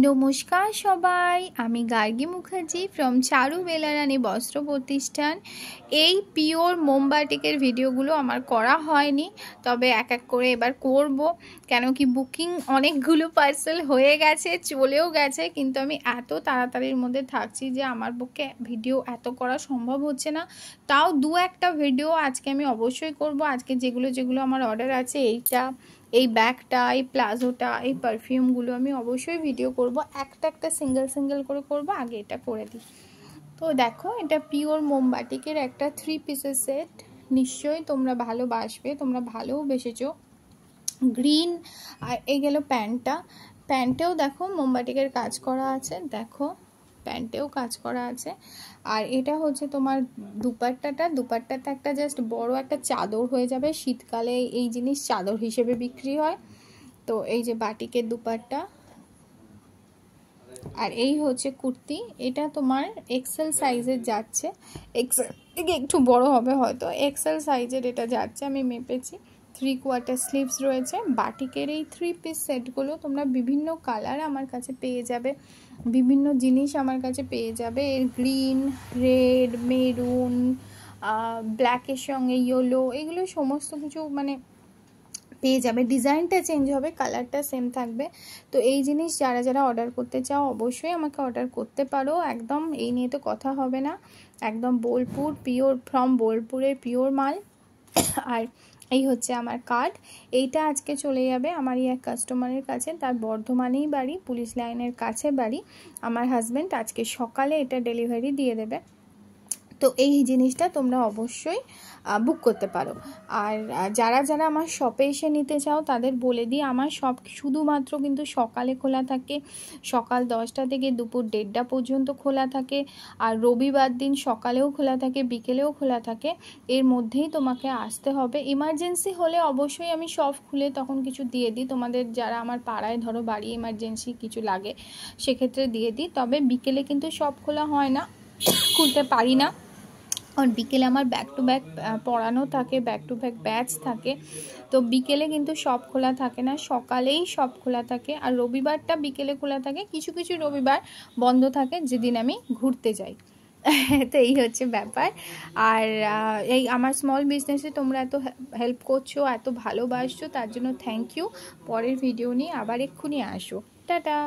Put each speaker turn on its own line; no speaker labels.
নমস্কার সবাই, আমি গার্গী মুখার্জি ফ্রম চারু বেলারানী বস্ত্র প্রতিষ্ঠান। এই পিওর মোমবাটিকের ভিডিওগুলো আমার করা হয়নি, তবে এক এক করে এবার করব। কেন কি বুকিং অনেকগুলো পার্সেল হয়ে গেছে, চলেও গেছে, কিন্তু আমি এত তাড়াতাড়ির মধ্যে থাকছি যে আমার পক্ষে ভিডিও এত করা সম্ভব হচ্ছে না। তাও দু একটা ভিডিও আজকে আমি অবশ্যই করব। আজকে যেগুলো আমার অর্ডার আছে, এই ব্যাগটা, এই প্লাজোটা, এই পারফিউমগুলো আমি অবশ্যই ভিডিও করব। একটা সিঙ্গেল করে করব। আগে এটা করে দিই। তো দেখো, এটা পিওর মোমবাটিকের একটা 3 পিসের সেট। নিশ্চয়ই তোমরা ভালোবাসবে, তোমরা ভালোবেসেছো। গ্রিন। আর এই গেল প্যান্টেও দেখো মোমবাটিকের কাজ করা আছে, দেখো প্যান্টেও কাজ করা আছে। আর এটা হচ্ছে তোমার দুপাট্টাতে একটা জাস্ট বড় একটা চাদর হয়ে যাবে। শীতকালে এই জিনিস চাদর হিসেবে বিক্রি হয়। তো এই যে বাটিকের দুপাট্টা, আর এই হচ্ছে কুর্তি। এটা তোমার এক্সেল সাইজের যাচ্ছে, এক্সেল থেকে একটু বড় হবে হয়তো, এক্সেল সাইজের এটা যাচ্ছে, আমি মেপেছি। 3/4 স্লিভস রয়েছে। বাটিকের এই 3 পিস সেটগুলো তোমরা বিভিন্ন কালার আমার কাছে পেয়ে যাবে, বিভিন্ন জিনিস আমার কাছে পেয়ে যাবে। এর গ্রিন, রেড, মেরুন, ব্ল্যাকের সঙ্গে ইয়েলো, এগুলো সমস্ত কিছু মানে পেয়ে যাবে। ডিজাইনটা চেঞ্জ হবে, কালারটা সেম থাকবে। তো এই জিনিস যারা অর্ডার করতে চাও অবশ্যই আমাকে অর্ডার করতে পারো। একদম এই নিয়ে তো কথা হবে না, একদম বোলপুর পিওর, ফ্রম বোলপুরের পিওর মাল। আর এই হচ্ছে আমার কার্ড। এইটা আজকে চলে যাবে আমারই এক কাস্টমারের কাছে, তার বর্ধমানেই বাড়ি, পুলিশ লাইনের কাছে বাড়ি। আমার হাজব্যান্ড আজকে সকালে এটা ডেলিভারি দিয়ে দেবে। তো এই জিনিসটা তোমরা অবশ্যই বুক করতে পারো। আর যারা আমার শপে এসে নিতে চাও তাদের বলে দিই, আমার শপ শুধুমাত্র কিন্তু সকালে খোলা থাকে, সকাল 10টা থেকে দুপুর 1:30 পর্যন্ত খোলা থাকে। আর রবিবার দিন সকালেও খোলা থাকে, বিকেলেও খোলা থাকে। এর মধ্যেই তোমাকে আসতে হবে। ইমার্জেন্সি হলে অবশ্যই আমি শপ খুলে তখন কিছু দিয়ে দিই তোমাদের, যারা আমার পাড়ায় ধরো বাড়ি ইমার্জেন্সি কিছু লাগে সেক্ষেত্রে দিয়ে দিই। তবে বিকেলে কিন্তু শপ খোলা হয় না, খুলতে পারি না। আর বিকেলে আমার ব্যাক টু ব্যাক পড়ানো থাকে, ব্যাক টু ব্যাক ব্যাচ থাকে। তো বিকেলে কিন্তু সব খোলা থাকে না, সকালেই সব খোলা থাকে। আর রবিবারটা বিকেলে খোলা থাকে, কিছু রবিবার বন্ধ থাকে যেদিন আমি ঘুরতে যাই। তো এই হচ্ছে ব্যাপার। আর এই আমার স্মল বিজনেসে তোমরা এত হেল্প করছো, এত ভালোবাসছো, তার জন্য থ্যাংক ইউ। পরের ভিডিও নিয়ে আবার এক্ষুনি আসো। টাটা।